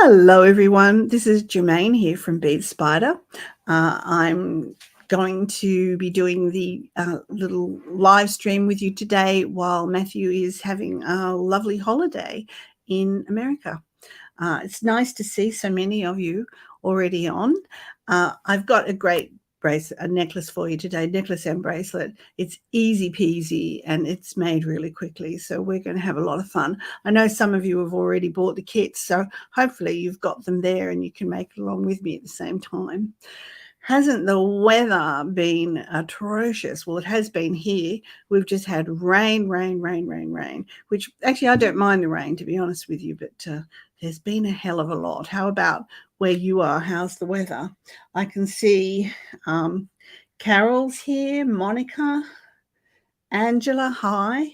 Hello everyone, this is Jermaine here from Bead Spider. I'm going to be doing the little live stream with you today while Matthew is having a lovely holiday in America. It's nice to see so many of you already on. I've got a great a necklace for you today, necklace and bracelet. It's easy peasy and it's made really quickly, so we're going to have a lot of fun. I know some of you have already bought the kits, so hopefully you've got them there and you can make it along with me at the same time. Hasn't the weather been atrocious? Well, it has been here. We've just had rain, which actually I don't mind the rain, to be honest with you, but there's been a hell of a lot. How about where you are? How's the weather? I can see Carol's here, Monica, Angela, hi.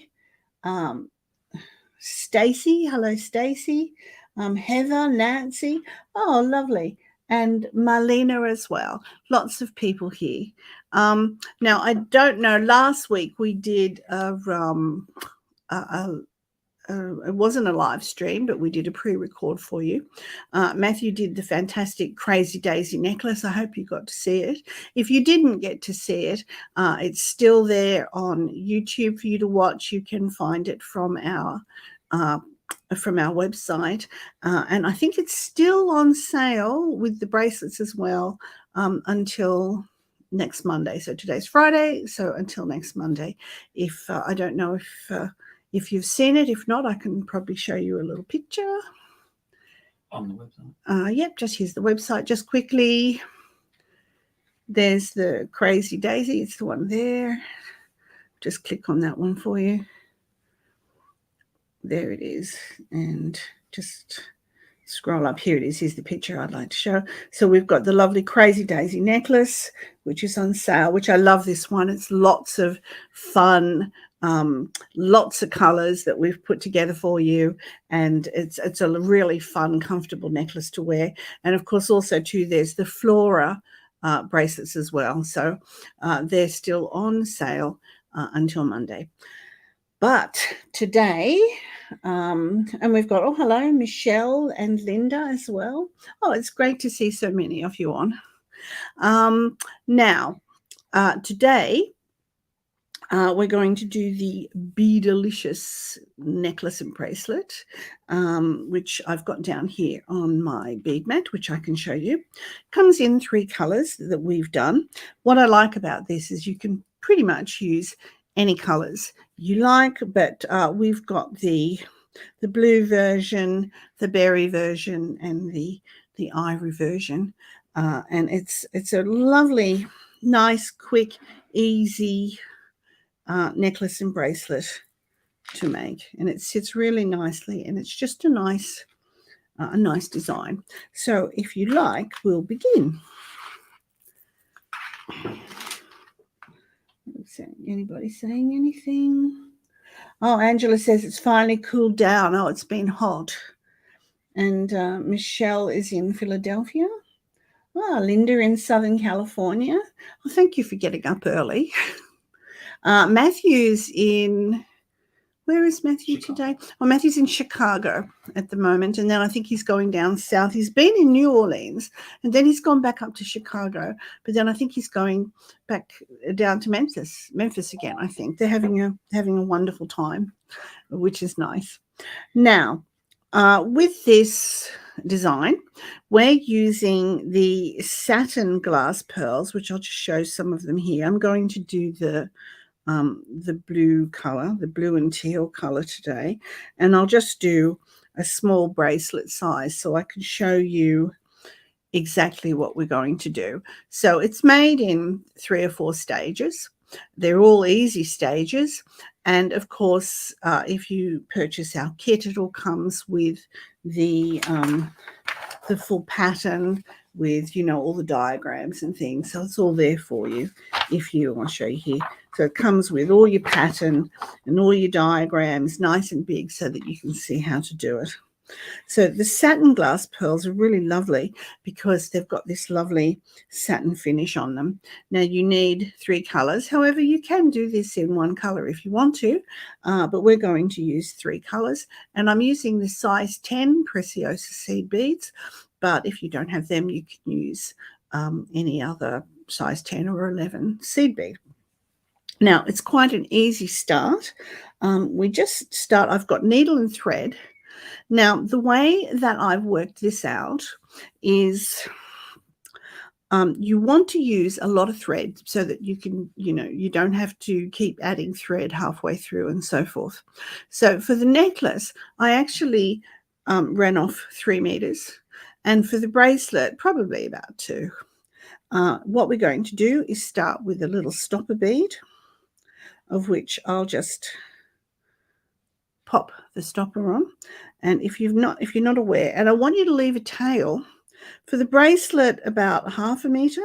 Stacy, hello Stacy. Heather, Nancy, oh lovely. And Marlena as well. Lots of people here. Now, I don't know, last week we did it wasn't a live stream, but we did a pre-record for you. Matthew did the fantastic Crazy Daisy necklace. I hope you got to see it. If you didn't get to see it, it's still there on YouTube for you to watch. You can find it from our website, and I think it's still on sale with the bracelets as well until next Monday. So today's Friday, so until next Monday. If I don't know if you've seen it. If not, I can probably show you a little picture on the website. Yep, just here's the website. Just quickly, there's the Crazy Daisy. It's the one there. Just click on that one for you. There it is, and just scroll up. Here it is. Here's the picture I'd like to show. So we've got the lovely Crazy Daisy necklace, which is on sale, which I love this one. It's lots of fun, lots of colors that we've put together for you, and it's a really fun, comfortable necklace to wear. And of course, also too, there's the Flora bracelets as well. So they're still on sale until Monday. But today, and we've got, oh, hello, Michelle and Linda as well. Oh, it's great to see so many of you on. Now, today, we're going to do the Beadalicious necklace and bracelet, which I've got down here on my bead mat, which I can show you. Comes in 3 colors that we've done. What I like about this is you can pretty much use any colors you like, but we've got the blue version, the berry version, and the ivory version, and it's a lovely, nice, quick, easy necklace and bracelet to make, and it sits really nicely, and it's just a nice design. So if you like, we'll begin. Anybody saying anything? Oh, Angela says it's finally cooled down. Oh, it's been hot. And Michelle is in Philadelphia. Oh, Linda in Southern California. Well, thank you for getting up early. Matthew's in, where is Matthew today? Well, Matthew's in Chicago at the moment, and then I think he's going down south. He's been in New Orleans, and then he's gone back up to Chicago, but then I think he's going back down to Memphis again. I think they're having a wonderful time, which is nice. Now, with this design, we're using the satin glass pearls, which I'll just show some of them here. I'm going to do the blue color, the blue and teal color today, and I'll just do a small bracelet size so I can show you exactly what we're going to do. So it's made in 3 or 4 stages. They're all easy stages, and of course, if you purchase our kit, it all comes with the full pattern with, you know, all the diagrams and things. So it's all there for you. If you want to show you here. So it comes with all your pattern and all your diagrams, nice and big, so that you can see how to do it. So the satin glass pearls are really lovely because they've got this lovely satin finish on them. Now you need 3 colors. However, you can do this in 1 color if you want to, but we're going to use 3 colors. And I'm using the size 10 Preciosa seed beads, but if you don't have them, you can use any other size 10 or 11 seed bead. Now, it's quite an easy start. We just start, I've got needle and thread. Now, the way that I've worked this out is you want to use a lot of thread so that you can, you don't have to keep adding thread halfway through and so forth. So for the necklace, I actually ran off 3 meters, and for the bracelet, probably about 2. What we're going to do is start with a little stopper bead, of which I'll just pop the stopper on. And if you're not aware, and I want you to leave a tail for the bracelet about 0.5 meter,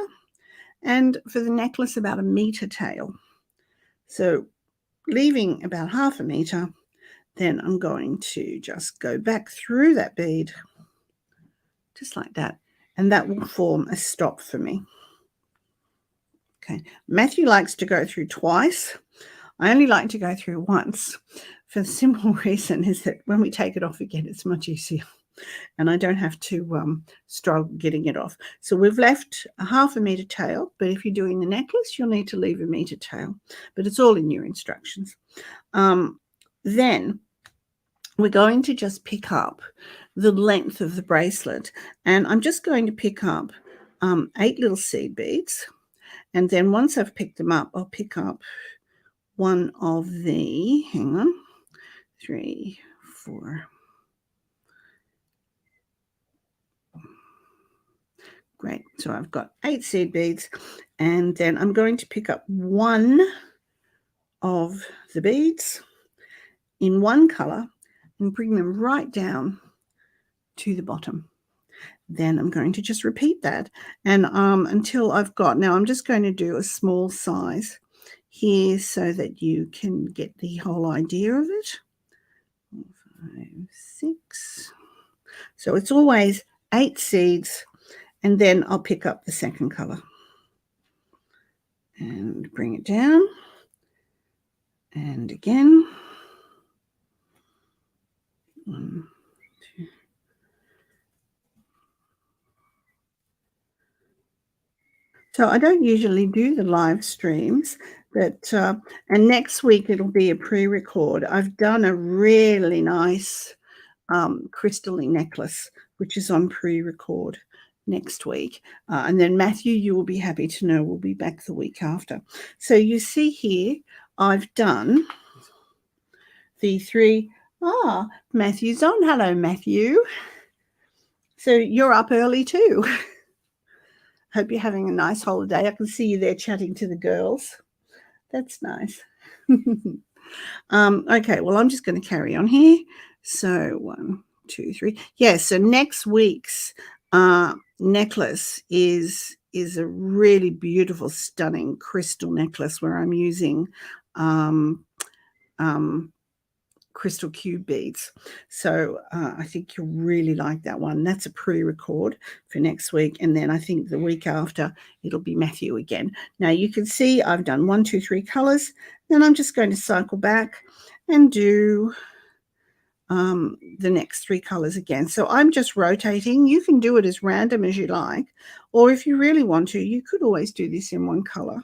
and for the necklace about 1 meter tail. So leaving about 0.5 meter, then I'm going to just go back through that bead just like that, and that will form a stop for me. Okay, Matthew likes to go through twice. I only like to go through once, for the simple reason is that when we take it off again, it's much easier, and I don't have to struggle getting it off. So we've left a 0.5 meter tail, but if you're doing the necklace, you'll need to leave 1 meter tail, but it's all in your instructions. Then we're going to just pick up the length of the bracelet, and I'm just going to pick up 8 little seed beads. And then once I've picked them up, I'll pick up one of the, hang on, 3, 4. Great. So I've got 8 seed beads, and then I'm going to pick up one of the beads in 1 color and bring them right down to the bottom. Then I'm going to just repeat that, and until I've got, now I'm just going to do a small size here so that you can get the whole idea of it. 4, 5, 6. So it's always 8 seeds, and then I'll pick up the second color and bring it down, and again 1, 2. So I don't usually do the live streams, but and next week it'll be a pre-record. I've done a really nice crystal-y necklace, which is on pre-record next week. And then Matthew, you will be happy to know, we'll be back the week after. So you see here, I've done the 3. Matthew's on. Hello, Matthew. So you're up early too. Hope you're having a nice holiday. I can see you there chatting to the girls. That's nice. Okay, well, I'm just going to carry on here. So 1, 2, 3. Yeah, so next week's necklace is a really beautiful, stunning crystal necklace where I'm using crystal cube beads. So I think you'll really like that one. That's a pre-record for next week, and then I think the week after it'll be Matthew again. Now you can see I've done 1, 2, 3 colors. Then I'm just going to cycle back and do the next 3 colors again. So I'm just rotating. You can do it as random as you like, or if you really want to, you could always do this in 1 color.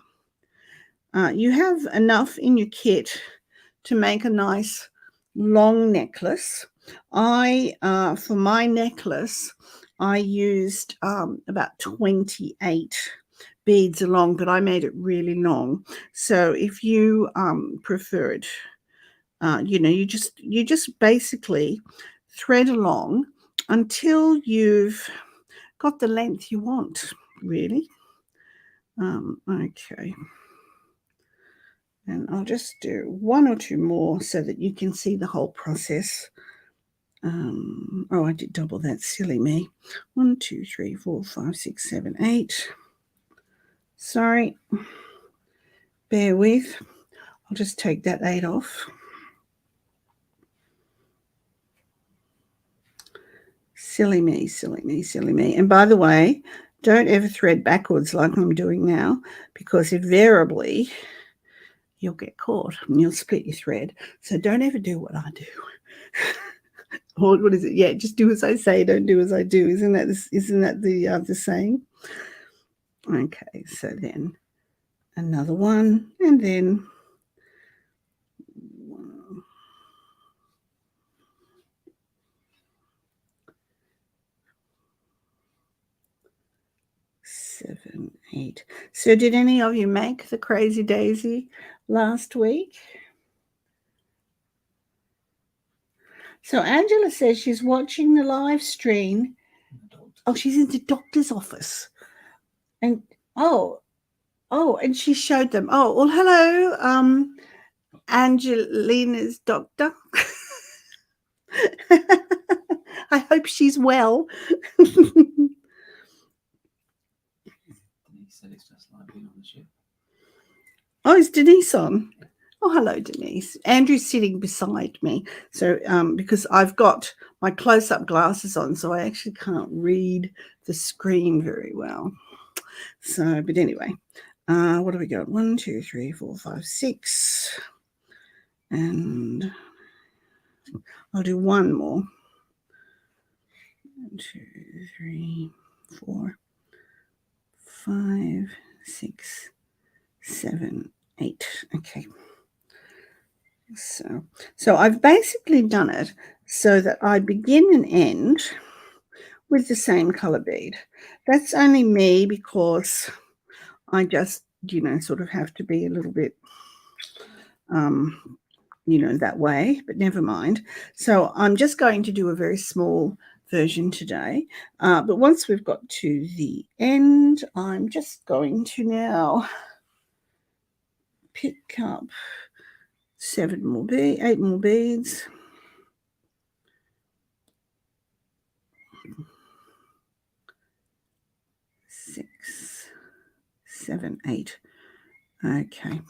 You have enough in your kit to make a nice long necklace. For my necklace, I used about 28 beads along, but I made it really long. So if you prefer it, you just basically thread along until you've got the length you want, really. Okay. And I'll just do 1 or 2 more so that you can see the whole process. I did double that, silly me. 1, 2, 3, 4, 5, 6, 7, 8. Sorry. Bear with. I'll just take that 8 off. Silly me, silly me, silly me. And by the way, don't ever thread backwards like I'm doing now, because invariably you'll get caught and you'll split your thread. So don't ever do what I do. Or what is it? Yeah, just do as I say, don't do as I do. Isn't that the saying? Okay, so then another one, and then 7, 8. So did any of you make the Crazy Daisy last week? So Angela says she's watching the live stream. Oh, she's in the doctor's office. And and she showed them. Oh, well, hello, Angelina's doctor. I hope she's well. Oh, is Denise on? Oh, hello, Denise. Andrew's sitting beside me. So because I've got my close-up glasses on, so I actually can't read the screen very well. So, but anyway, what have we got? 1, 2, 3, 4, 5, 6. And I'll do one more. 1, 2, 3, 4, 5, 6, 7, 8. Okay. So I've basically done it so that I begin and end with the same color bead. That's only me because I just, sort of have to be a little bit, that way, but never mind. So I'm just going to do a very small version today. But once we've got to the end, I'm just going to now pick up 8 more beads. 6, 7, 8. Okay.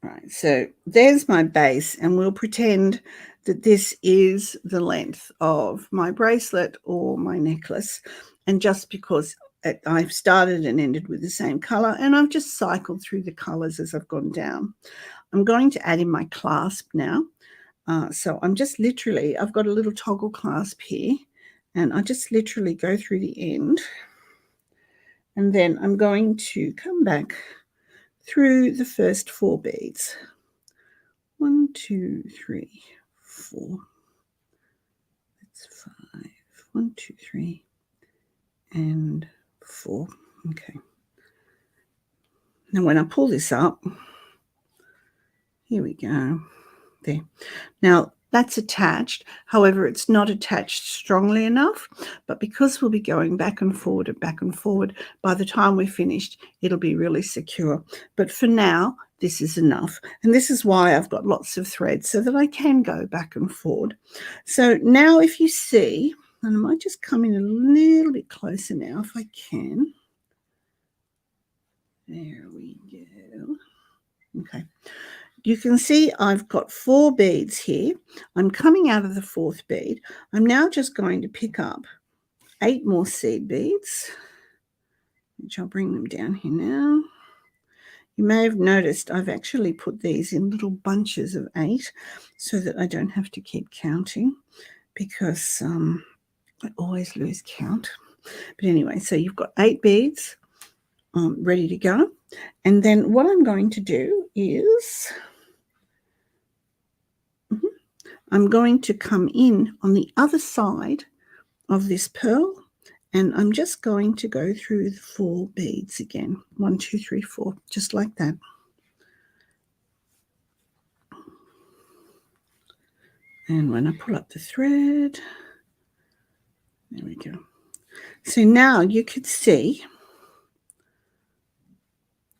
Right, so there's my base, and we'll pretend that this is the length of my bracelet or my necklace. And just because I've started and ended with the same color, and I've just cycled through the colors as I've gone down, I'm going to add in my clasp now. So I'm just literally, I've got a little toggle clasp here, and I just literally go through the end, and then I'm going to come back through the first 4 beads. 1, 2, 3, 4. That's 5. 1, 2, 3, and 4. Okay. Now when I pull this up, here we go. There. Now that's attached. However, it's not attached strongly enough, but because we'll be going back and forward and back and forward, by the time we're finished, it'll be really secure. But for now, this is enough. And this is why I've got lots of threads, so that I can go back and forward. So now if you see, and I might just come in a little bit closer now if I can. There we go. Okay. You can see I've got 4 beads here. I'm coming out of the 4th bead. I'm now just going to pick up 8 more seed beads, which I'll bring them down here now. You may have noticed I've actually put these in little bunches of 8 so that I don't have to keep counting, because I always lose count. But anyway, so you've got 8 beads ready to go. And then what I'm going to do is I'm going to come in on the other side of this pearl, and I'm just going to go through the 4 beads again. 1, 2, 3, 4, just like that. And when I pull up the thread, there we go. So now you could see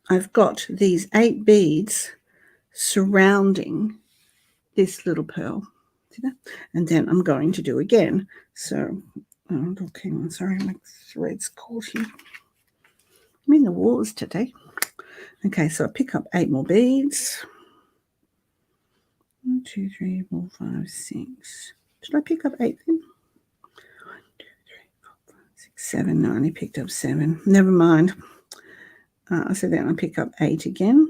I've got these 8 beads surrounding this little pearl. See that? And then I'm going to do again. So, okay, I'm sorry, my thread's caught here. I'm in the wars today. Okay, so I pick up 8 more beads. 1, 2, 3, 4, 5, 6, Should I pick up 8 then? 1, 2, 3, 4, 5, 6, 7. No, I only picked up 7. Never mind. So then I pick up 8 again.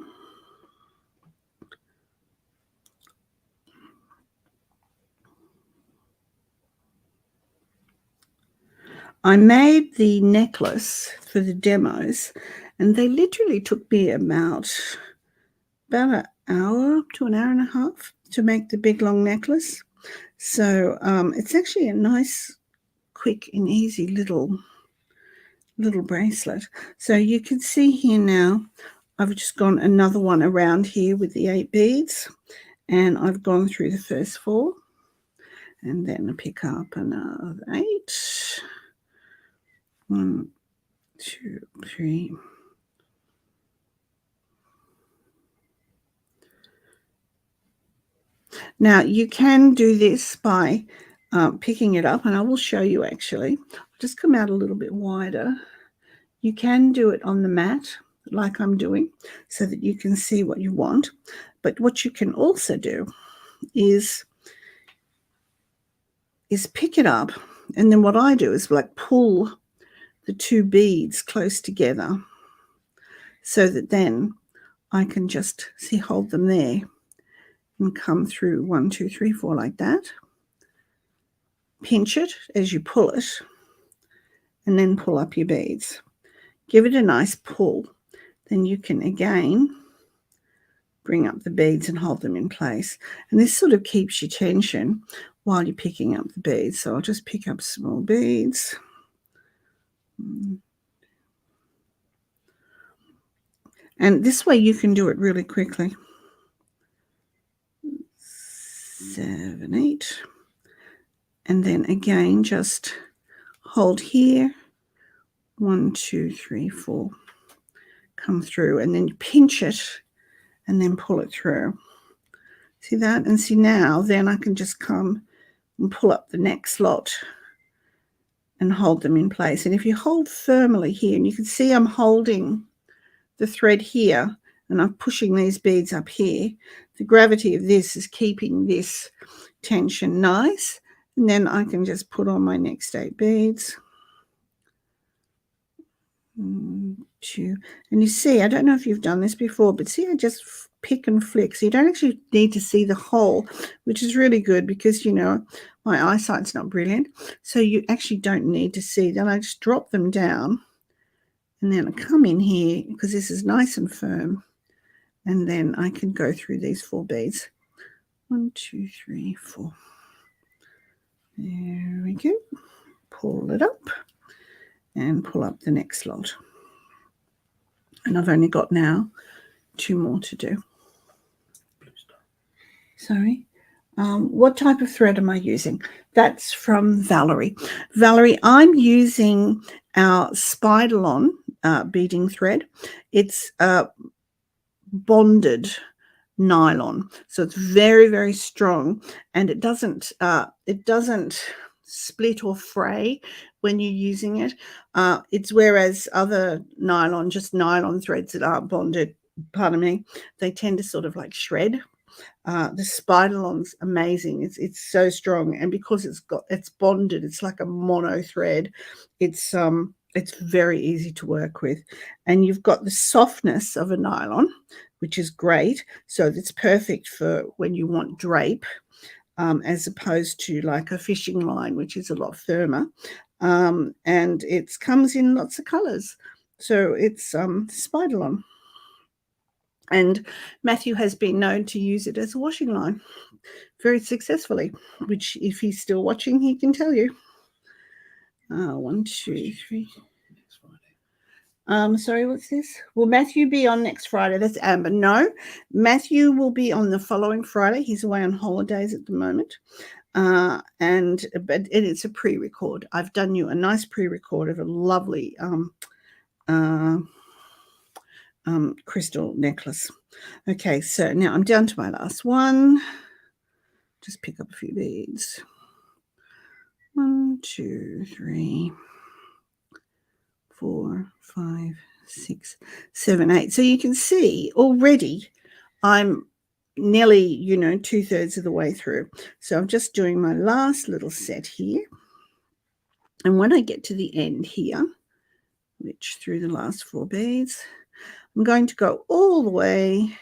I made the necklace for the demos, and they literally took me about an hour to an hour and a half to make the big long necklace. So it's actually a nice, quick and easy little bracelet. So you can see here now, I've just gone another one around here with the 8 beads, and I've gone through the first 4, and then I pick up another 8. 1, 2, 3. Now you can do this by picking it up, and I will show you actually. I'll just come out a little bit wider. You can do it on the mat like I'm doing so that you can see what you want. But what you can also do is pick it up, and then what I do is like pull the 2 beads close together so that then I can just hold them there and come through 1, 2, 3, 4 like that. Pinch it as you pull it, and then pull up your beads. Give it a nice pull. Then you can again bring up the beads and hold them in place. And this sort of keeps your tension while you're picking up the beads. So I'll just pick up small beads. And this way you can do it really quickly. 7, 8. And then again, just hold here. 1, 2, 3, 4. Come through, and then you pinch it and then pull it through. See that? And see now, then I can just come and pull up the next lot and hold them in place. And if you hold firmly here, and you can see I'm holding the thread here and I'm pushing these beads up here, the gravity of this is keeping this tension nice. And then I can just put on my next 8 beads. 1, 2, and you see, I don't know if you've done this before, but see, I just pick and flick. So you don't actually need to see the hole, which is really good because, you know, my eyesight's not brilliant. So you actually don't need to see. Then I just drop them down, and then I come in here because this is nice and firm, and then I can go through these 4 beads. 1, 2, 3, 4. There we go. Pull it up and pull up the next lot. And I've only got now 2 more to do. Sorry. What type of thread am I using? That's from Valerie. Valerie, I'm using our Spiderlon beading thread. It's bonded nylon, so it's very, very strong, and it doesn't split or fray when you're using it. It's whereas other nylon, just nylon threads that aren't bonded, pardon me, they tend to sort of like shred. The Spiderlon's amazing. It's so strong, and because it's bonded, it's like a mono thread. It's very easy to work with, and you've got the softness of a nylon, which is great. So it's perfect for when you want drape, as opposed to like a fishing line, which is a lot firmer. And it comes in lots of colors. So it's Spiderlon. And Matthew has been known to use it as a washing line very successfully, which if he's still watching, he can tell you. 1, 2, 3. Sorry, what's this? Will Matthew be on next Friday? That's Amber. No, Matthew will be on the following Friday. He's away on holidays at the moment. But it's a pre-record. I've done you a nice pre-record of a lovely crystal necklace. Okay, so now I'm down to my last one. Just pick up a few beads. 1, 2, 3, 4, 5, 6, 7, 8. So you can see already I'm nearly, you know, 2/3 of the way through. So I'm just doing my last little set here. And when I get to the end here, which through the last 4 beads, I'm going to go all the way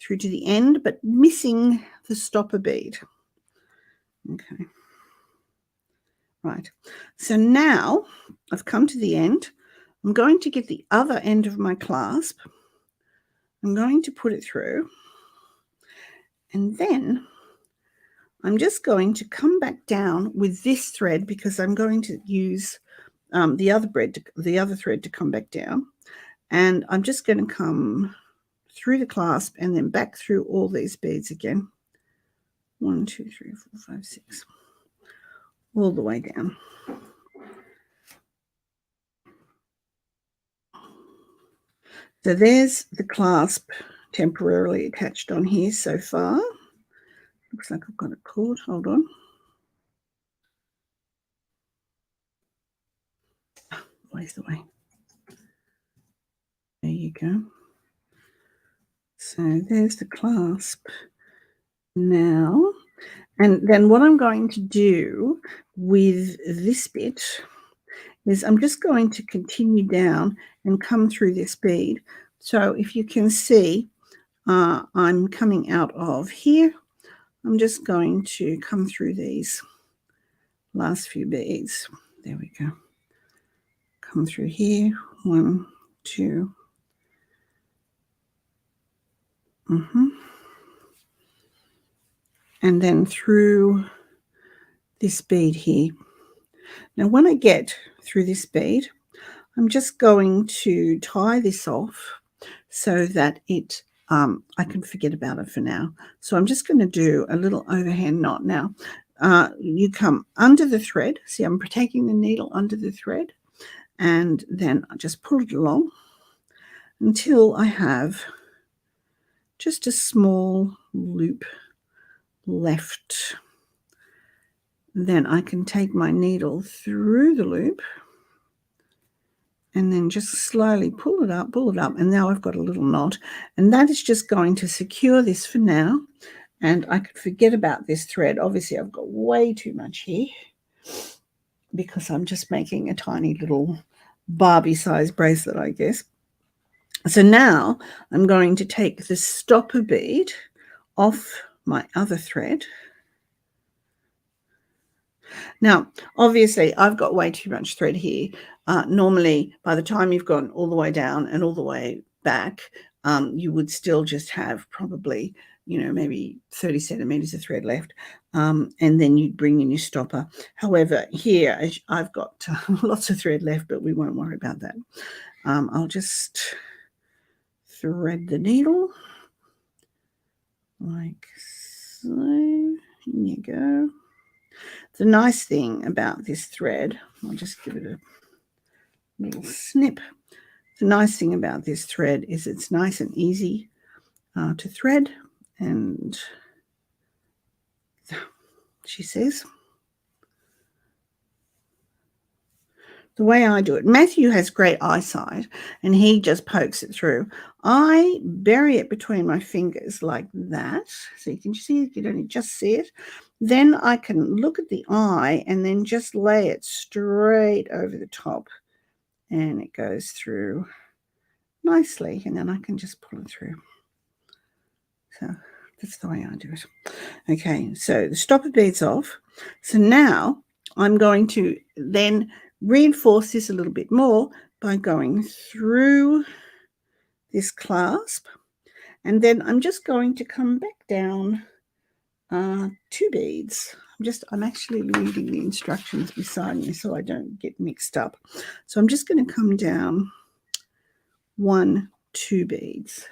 through to the end, but missing the stopper bead. Okay. Right. So now I've come to the end. I'm going to get the other end of my clasp. I'm going to put it through. And then I'm just going to come back down with this thread because I'm going to use the other thread to come back down. And I'm just going to come through the clasp and then back through all these beads again. 1, 2, 3, 4, 5, 6. All the way down. So there's the clasp temporarily attached on here so far. Looks like I've got it caught. Hold on. Where's the way? There you go. So there's the clasp now. And then what I'm going to do with this bit is I'm just going to continue down and come through this bead. So if you can see, I'm coming out of here. I'm just going to come through these last few beads. There we go. Come through here. 1, 2. And then through this bead here. Now, when I get through this bead, I'm just going to tie this off so that it I can forget about it for now. So I'm just going to do a little overhand knot. Now, you come under the thread. See, I'm taking the needle under the thread, and then I just pull it along until I have just a small loop left. Then I can take my needle through the loop and then just slowly pull it up, and now I've got a little knot, and that is just going to secure this for now, and I could forget about this thread. Obviously, I've got way too much here because I'm just making a tiny little Barbie-sized bracelet, I guess. So now I'm going to take the stopper bead off my other thread. Now, obviously, I've got way too much thread here. Normally, by the time you've gone all the way down and all the way back, you would still just have probably, you know, maybe 30 centimeters of thread left, and then you'd bring in your stopper. However, here I've got lots of thread left, but we won't worry about that. I'll just thread the needle like so. Here you go. The nice thing about this thread, I'll just give it a little snip. The nice thing about this thread is it's nice and easy to thread, and she says, the way I do it, Matthew has great eyesight and he just pokes it through. I bury it between my fingers like that. So you can see, you can only just see it. Then I can look at the eye and then just lay it straight over the top, and it goes through nicely, and then I can just pull it through. So that's the way I do it. Okay, so the stopper bead's off. So now I'm going to then reinforce this a little bit more by going through this clasp, and then I'm just going to come back down 2 beads. I'm actually reading the instructions beside me so I don't get mixed up. So I'm just going to come down 1, 2 beads.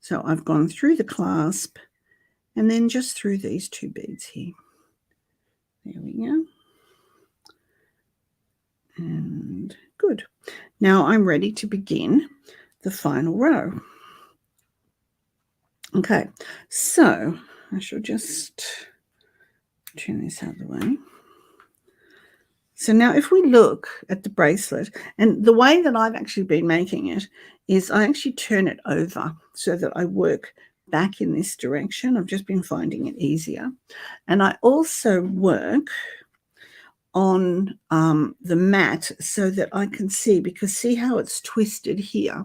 So I've gone through the clasp and then just through these 2 beads here. There we go. And good. Now I'm ready to begin the final row. Okay, so I shall just turn this out of the way. So now if we look at the bracelet, and the way that I've actually been making it is I actually turn it over so that I work back in this direction. I've just been finding it easier. And I also work on the mat so that I can see, because see how it's twisted here?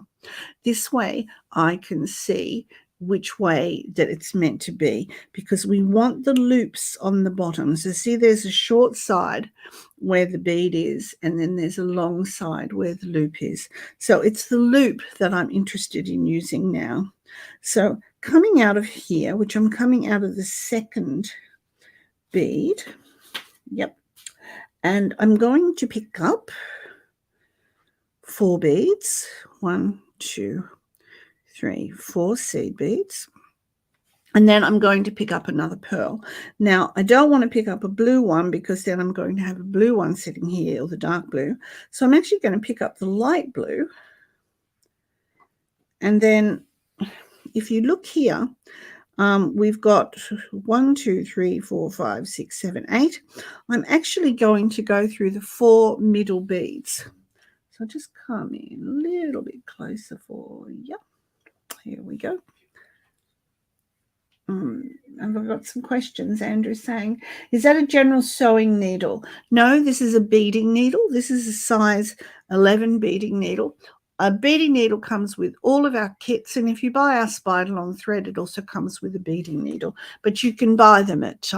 This way I can see which way that it's meant to be, because we want the loops on the bottom. So see, there's a short side where the bead is, and then there's a long side where the loop is. So it's the loop that I'm interested in using now. So coming out of here, which I'm coming out of the second bead, yep, and I'm going to pick up 4 beads, 1, 2, 3, 4 seed beads, and then I'm going to pick up another pearl. Now, I don't want to pick up a blue one because then I'm going to have a blue one sitting here, or the dark blue. So I'm actually going to pick up the light blue. And then if you look here, we've got 1, 2, 3, 4, 5, 6, 7, 8. I'm actually going to go through the 4 middle beads. So I'll just come in a little bit closer for you. Here we go. And I've got some questions. Andrew's saying, is that a general sewing needle? No, this is a beading needle. This is a size 11 beading needle. A beading needle comes with all of our kits, and if you buy our spider long thread, it also comes with a beading needle. But you can buy them at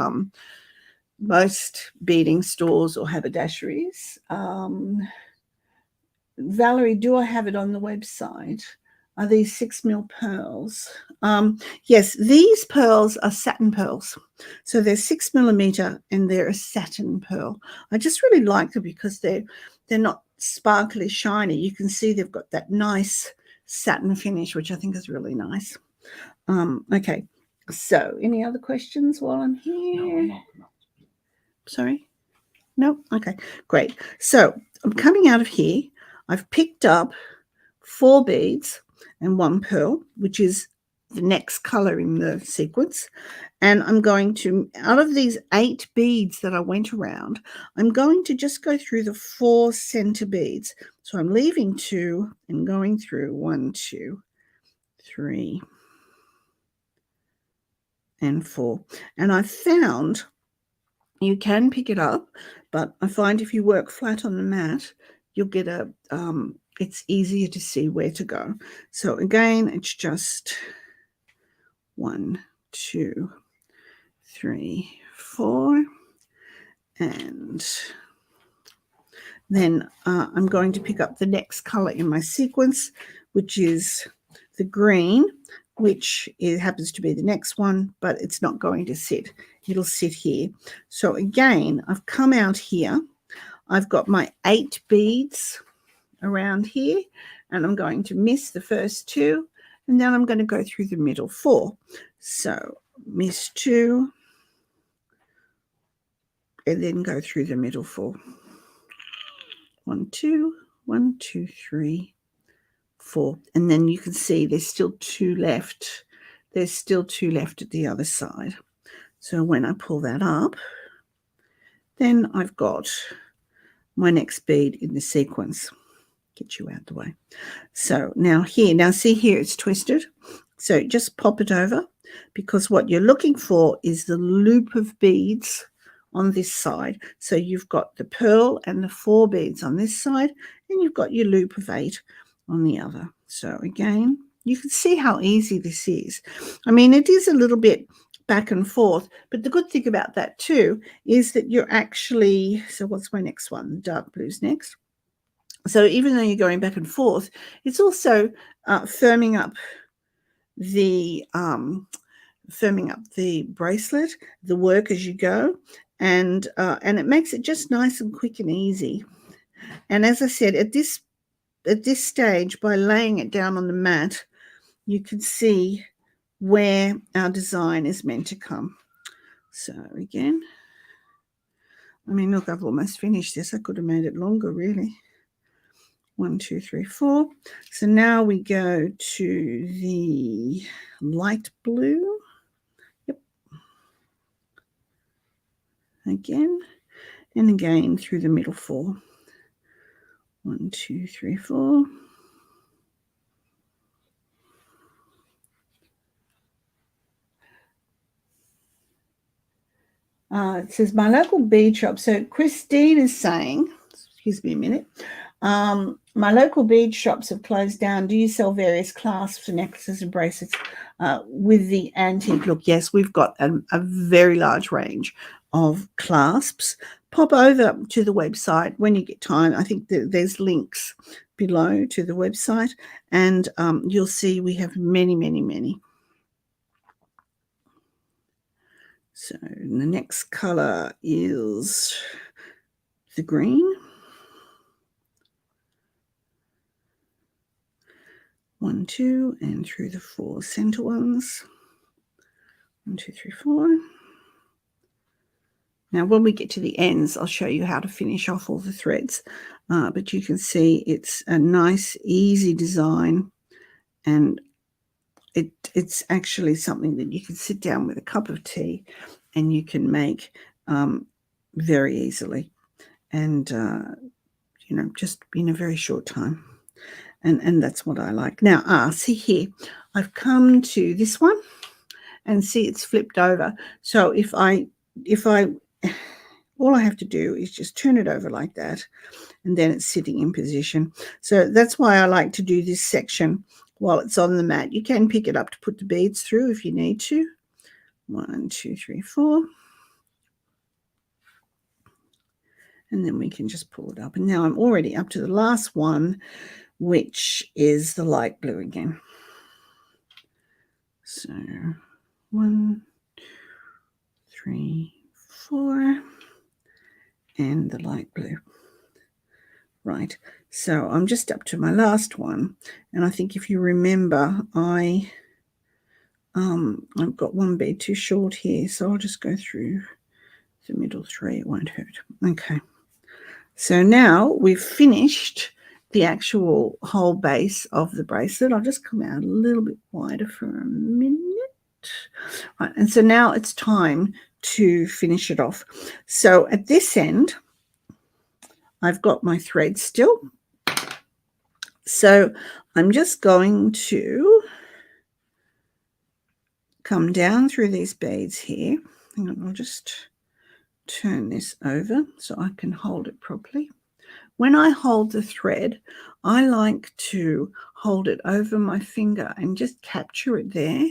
most beading stores or haberdasheries. Valerie, do I have it on the website? Are these 6mm pearls? Yes, these pearls are satin pearls. So they're 6mm and they're a satin pearl. I just really like them because they're not sparkly shiny. You can see they've got that nice satin finish, which I think is really nice. Okay, so any other questions while I'm here? No. Sorry? No? Okay, great. So I'm coming out of here. I've picked up 4 beads and 1 pearl, which is the next color in the sequence. And I'm going to, out of these 8 beads that I went around, I'm going to just go through the 4 center beads. So I'm leaving 2 and going through 1, 2, 3, and 4. And I found you can pick it up, but I find if you work flat on the mat, you'll get a, it's easier to see where to go. So again, it's just 1, 2, 3, 4, and then I'm going to pick up the next color in my sequence, which is the green, which happens to be the next one, but it's not going to sit. It'll sit here. So again, I've come out here. I've got my 8 beads around here, and I'm going to miss the first 2, and then I'm going to go through the middle 4. So miss 2, and then go through the middle 4. 1, 2, 1, 2, 3, 4, and then you can see there's still 2 left. There's still 2 left at the other side. So when I pull that up, then I've got my next bead in the sequence. Get you out the way. So now here, now see here it's twisted. So just pop it over, because what you're looking for is the loop of beads on this side. So you've got the pearl and the 4 beads on this side, and you've got your loop of 8 on the other. So again, you can see how easy this is. I mean, it is a little bit back and forth, but the good thing about that too is that you're actually, so what's my next one? Dark blue's next. So even though you're going back and forth, it's also firming up the bracelet, the work as you go, and it makes it just nice and quick and easy. And as I said, at this stage, by laying it down on the mat, you can see where our design is meant to come. So again, I mean, look, I've almost finished this. I could have made it longer, really. 1, 2, 3, 4. So now we go to the light blue. Yep. Again and again through the middle 4. 1, 2, 3, 4. It says my local bead shop. So Christine is saying, excuse me a minute, my local bead shops have closed down. Do you sell various clasps, necklaces and bracelets with the antique look? Yes, we've got a very large range of clasps. Pop over to the website when you get time. I think there's links below to the website, and you'll see we have many, many, many. So the next color is the green. 1, 2, and through the 4 center ones. 1, 2, 3, 4. Now, when we get to the ends, I'll show you how to finish off all the threads. But you can see it's a nice, easy design, and it's actually something that you can sit down with a cup of tea and you can make very easily, and just in a very short time. And that's what I like. Now, see here, I've come to this one, and see it's flipped over. So if I all I have to do is just turn it over like that, and then it's sitting in position. So that's why I like to do this section while it's on the mat. You can pick it up to put the beads through if you need to. 1, 2, 3, 4. And then we can just pull it up. And now I'm already up to the last one, which is the light blue again. So 1, 3, 4, and the light blue. Right, so I'm just up to my last one, and I think if you remember, I've got one bead too short here, so I'll just go through the middle 3. It won't hurt. Okay, so now we've finished the actual whole base of the bracelet. I'll just come out a little bit wider for a minute. Right, and so now it's time to finish it off. So at this end, I've got my thread still. So I'm just going to come down through these beads here. Hang on, I'll just turn this over so I can hold it properly. When I hold the thread, I like to hold it over my finger and just capture it there,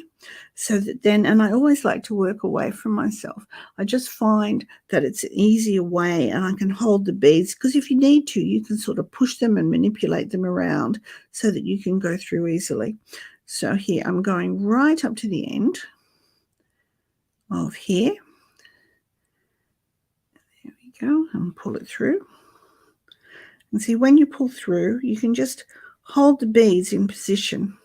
so that then, and I always like to work away from myself. I just find that it's an easier way, and I can hold the beads, because if you need to, you can sort of push them and manipulate them around so that you can go through easily. So here I'm going right up to the end of here. There we go, and pull it through. And see, when you pull through, you can just hold the beads in position.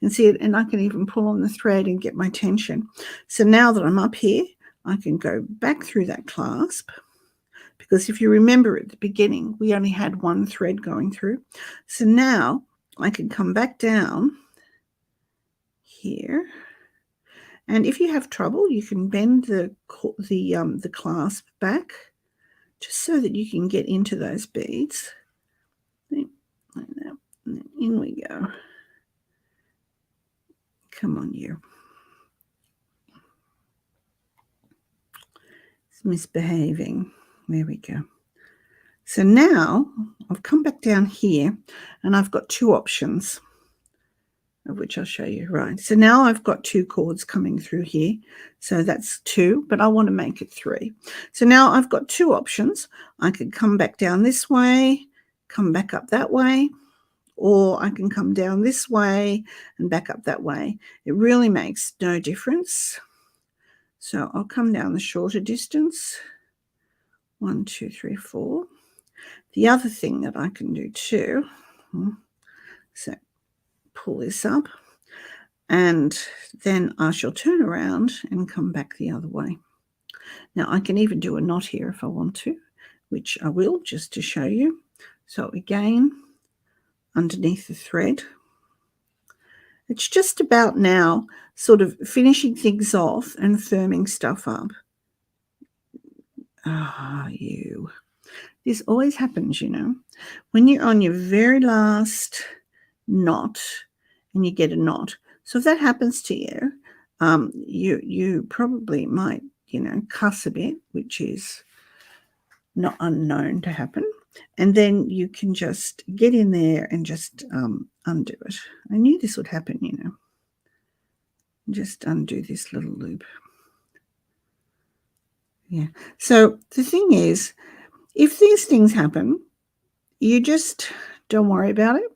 And see it, and I can even pull on the thread and get my tension. So now that I'm up here, I can go back through that clasp, because if you remember at the beginning, we only had one thread going through. So now I can come back down here. And if you have trouble, you can bend the clasp back, just so that you can get into those beads. Like that. And then in we go. Come on, you. It's misbehaving. There we go. So now I've come back down here, and I've got 2 options, of which I'll show you. Right, so now I've got 2 cords coming through here, so that's 2, but I want to make it 3. So now I've got 2 options. I could come back down this way, come back up that way, or I can come down this way and back up that way. It really makes no difference. So I'll come down the shorter distance. 1, 2, 3, 4. The other thing that I can do too, so pull this up, and then I shall turn around and come back the other way. Now I can even do a knot here if I want to, which I will, just to show you. So again, underneath the thread. It's just about now sort of finishing things off and firming stuff up. This always happens, you know, when you're on your very last knot and you get a knot. So if that happens to you, you probably might cuss a bit, which is not unknown to happen. And then you can just get in there and just undo it. I knew this would happen, Just undo this little loop. Yeah. So the thing is, if these things happen, you just don't worry about it.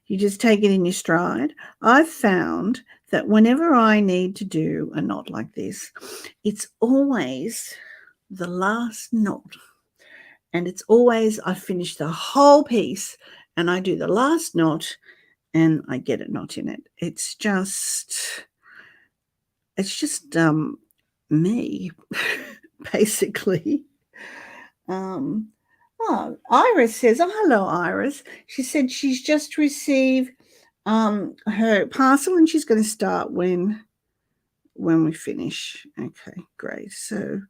You just take it in your stride. I've found that whenever I need to do a knot like this, it's always the last knot. And it's always I finish the whole piece and I do the last knot and I get a knot in it. It's just me, basically. Iris says, oh, hello, Iris. She said she's just received her parcel and she's going to start when we finish. Okay, great. So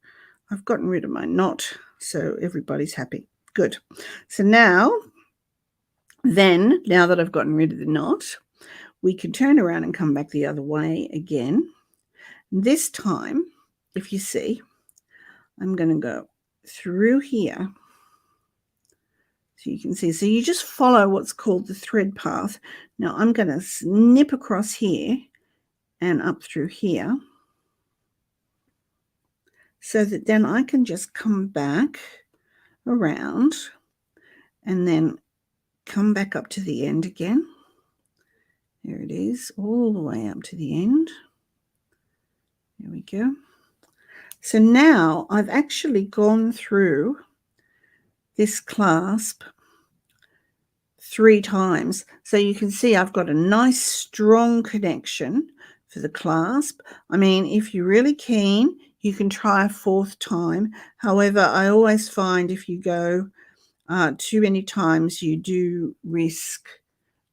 I've gotten rid of my knot, so everybody's happy. Good. So now that I've gotten rid of the knot, we can turn around and come back the other way again. This time, if you see, I'm going to go through here. So you can see, so you just follow what's called the thread path. Now I'm going to snip across here and up through here so that then I can just come back around and then come back up to the end again. There it is, all the way up to the end. There we go. So now I've actually gone through this clasp 3 times. So you can see I've got a nice strong connection for the clasp. I mean, if you're really keen, you can try a 4th time. However, I always find if you go too many times, you do risk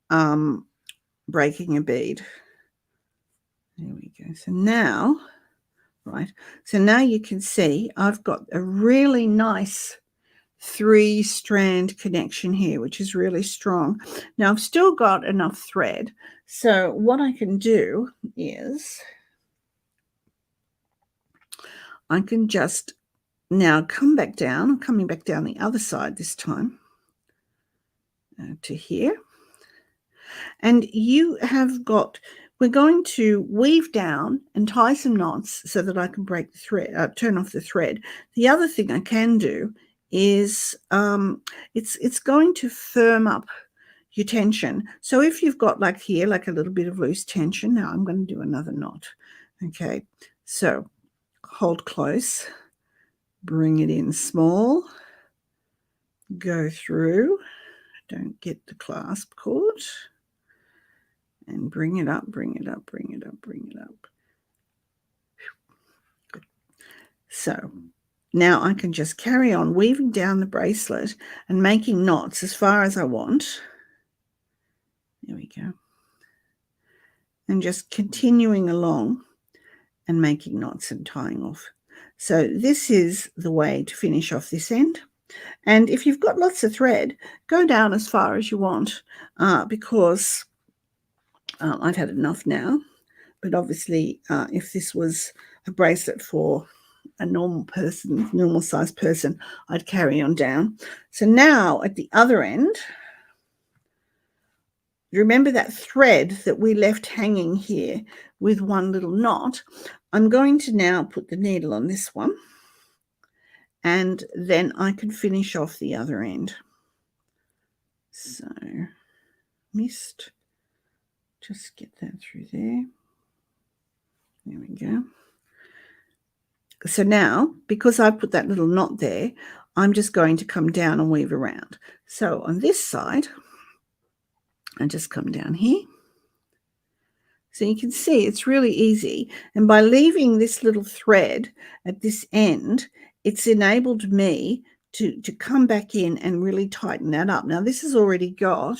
breaking a bead. There we go. So now, right, so now you can see I've got a really nice 3-strand connection here, which is really strong. Now I've still got enough thread, so what I can do is I can just now come back down. I'm coming back down the other side this time to here, and you have got, we're going to weave down and tie some knots so that I can break the thread, turn off the thread. The other thing I can do is it's going to firm up your tension. So if you've got like here, like a little bit of loose tension, now I'm going to do another knot. Okay, so hold close, bring it in small, go through, don't get the clasp cord, and bring it up, bring it up, bring it up, bring it up. Good. So now I can just carry on weaving down the bracelet and making knots as far as I want. There we go. And just continuing along and making knots and tying off. So this is the way to finish off this end. And if you've got lots of thread, go down as far as you want because I've had enough now. But obviously, if this was a bracelet for a normal person, normal sized person, I'd carry on down. So now at the other end, remember that thread that we left hanging here with one little knot? I'm going to now put the needle on this one, and then I can finish off the other end. So missed, just get that through there. There we go. So now, because I put that little knot there, I'm just going to come down and weave around. So on this side, I just come down here. So you can see it's really easy. And by leaving this little thread at this end, it's enabled me to come back in and really tighten that up. Now this has already got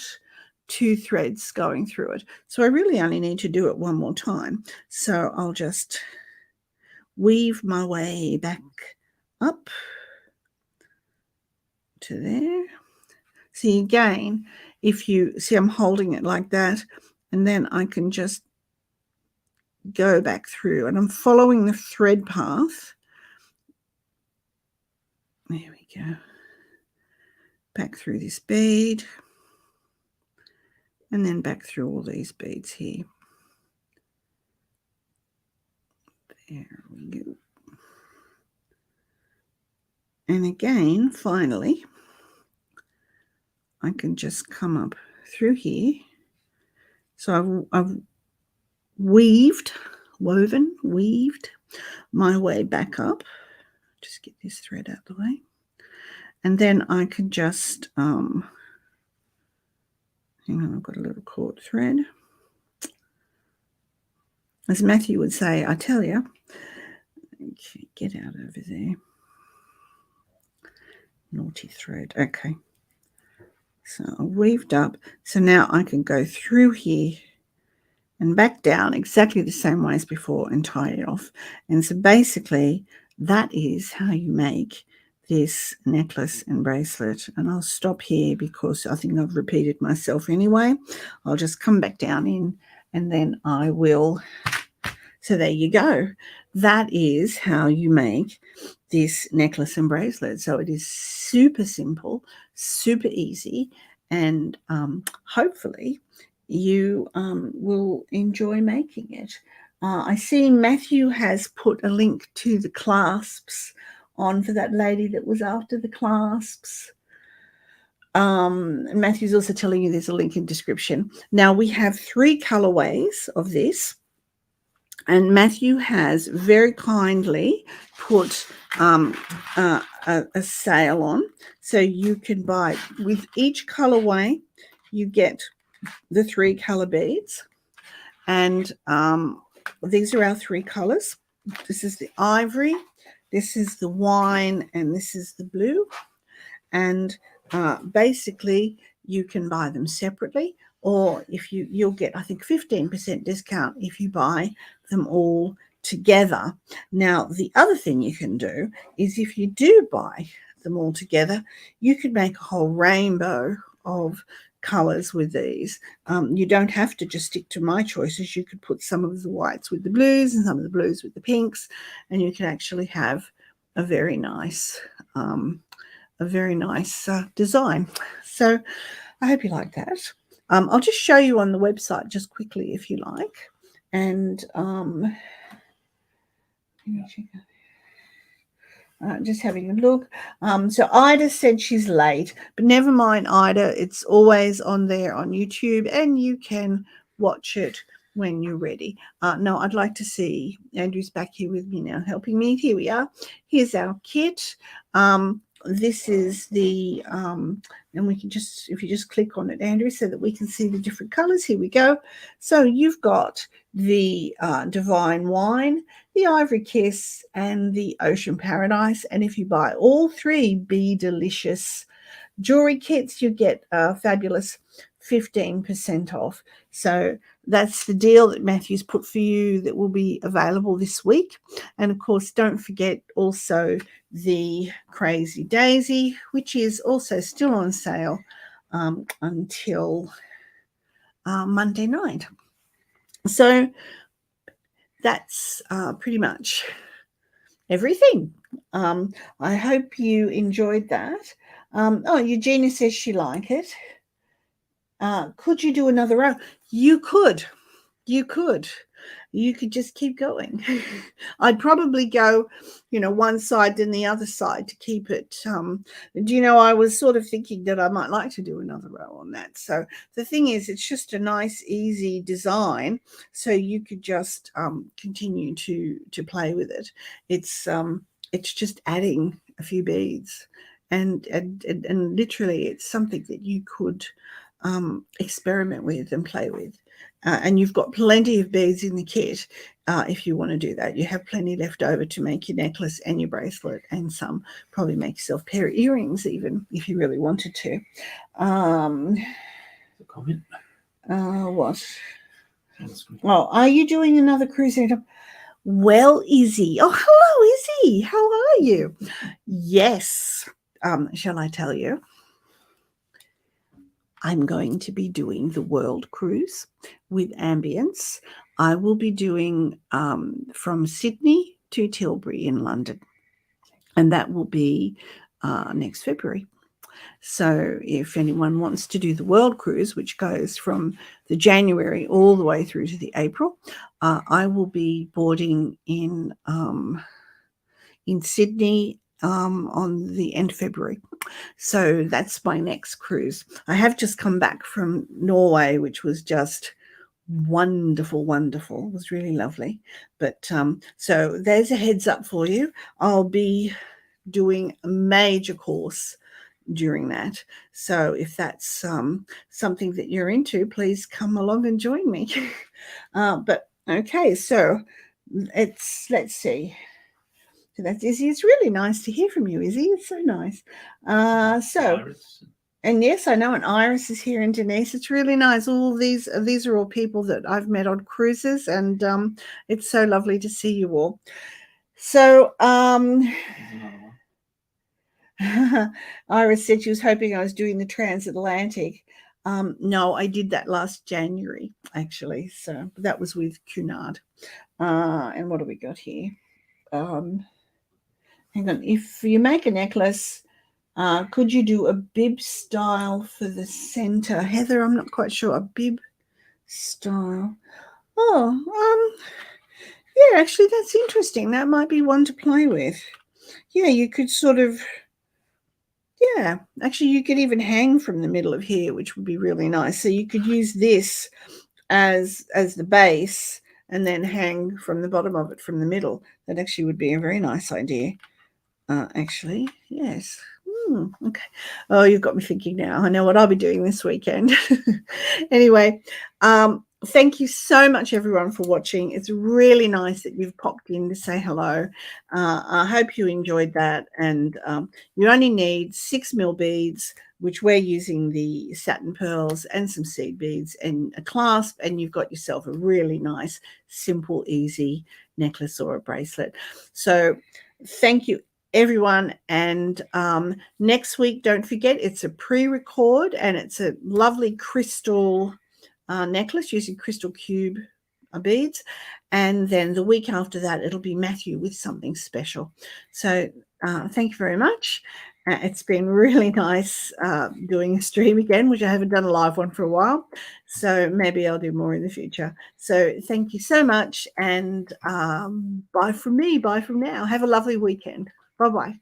2 threads going through it. So I really only need to do it one more time. So I'll just weave my way back up to there. See, again, if you see, I'm holding it like that, and then I can just go back through, and I'm following the thread path There we go. Back through this bead. And then back through all these beads here. There we go. And again, finally, I can just come up through here. So I've weaved my way back up. Just get this thread out of the way. And then I can just, hang on, I've got a little cord thread. As Matthew would say, I tell you, okay, get out over there. Naughty thread. Okay. So I weaved up. So now I can go through here and back down exactly the same way as before and tie it off. And so basically that is how you make this necklace and bracelet. And I'll stop here because I think I've repeated myself anyway. I'll just come back down in and then I will. So there you go. That is how you make this necklace and bracelet. So it is super simple, super easy, and hopefully you will enjoy making it. I see Matthew has put a link to the clasps on for that lady that was after the clasps. Matthew's also telling you there's a link in description. Now we have 3 colorways of this. And Matthew has very kindly put a sale on. So you can buy, with each colorway, you get the 3 color beads. And these are our 3 colors. This is the ivory, this is the wine, and this is the blue. And basically, you can buy them separately. Or if you'll get, I think, 15% discount if you buy them all together. Now, the other thing you can do is if you do buy them all together, you could make a whole rainbow of colors with these. You don't have to just stick to my choices. You could put some of the whites with the blues and some of the blues with the pinks, and you can actually have a very nice design. So I hope you like that. I'll just show you on the website just quickly if you like. And just having a look. So Ida said she's late, but never mind, Ida. It's always on there on YouTube, and you can watch it when you're ready. No, I'd like to see Andrew's back here with me now, helping me. Here we are. Here's our kit. This is the, and we can just, if you just click on it, Andrew, so that we can see the different colors. Here we go. So you've got the Divine Wine, the Ivory Kiss, and the Ocean Paradise. And if you buy all 3 Be Delicious jewelry kits, you get a fabulous 15% off. So that's the deal that Matthew's put for you that will be available this week. And of course, don't forget also the Crazy Daisy, which is also still on sale until Monday night. So that's pretty much everything. I hope you enjoyed that. Oh, Eugenia says she liked it. Could you do another row? You could. You could just keep going. I'd probably go, one side then the other side to keep it. I was sort of thinking that I might like to do another row on that. So the thing is, it's just a nice, easy design. So you could just continue to play with it. It's just adding a few beads, and literally, it's something that you could experiment with and play with. And you've got plenty of beads in the kit if you want to do that. You have plenty left over to make your necklace and your bracelet, and some probably make yourself a pair of earrings even if you really wanted to. Comment? What? Oh, are you doing another cruise? Well, Izzy. Oh, hello, Izzy. How are you? Yes. Shall I tell you? I'm going to be doing the world cruise with Ambience. I will be doing from Sydney to Tilbury in London. And that will be next February. So if anyone wants to do the world cruise, which goes from the January all the way through to the April, I will be boarding in Sydney on the end of February. So that's my next cruise. I have just come back from Norway, which was just wonderful. It was really lovely. But so there's a heads up for you. I'll be doing a major course during that. So if that's something that you're into, please come along and join me. But okay, so let's see. So that's Izzy. It's really nice to hear from you, Izzy. It's so nice. And yes, I know, and Iris is here, and Denise. It's really nice. All these are all people that I've met on cruises, and it's so lovely to see you all. So Iris said she was hoping I was doing the transatlantic. No, I did that last January, actually. So that was with Cunard. And what do we got here? Hang on. If you make a necklace, could you do a bib style for the center? Heather, I'm not quite sure. A bib style. Oh, yeah, actually, that's interesting. That might be one to play with. Yeah, you could sort of, yeah, actually, you could even hang from the middle of here, which would be really nice. So you could use this as the base and then hang from the bottom of it from the middle. That actually would be a very nice idea. Actually, yes. Okay. Oh, you've got me thinking now. I know what I'll be doing this weekend. Anyway, thank you so much, everyone, for watching. It's really nice that you've popped in to say hello. I hope you enjoyed that. And you only need 6mm beads, which we're using the satin pearls, and some seed beads and a clasp, and you've got yourself a really nice, simple, easy necklace or a bracelet. So thank you, everyone. And next week, don't forget, it's a pre-record, and it's a lovely crystal necklace using crystal cube beads. And then the week after that, it'll be Matthew with something special. So thank you very much. It's been really nice doing a stream again, which I haven't done a live one for a while. So maybe I'll do more in the future. So thank you so much. And bye from me. Bye from now. Have a lovely weekend. Bye-bye.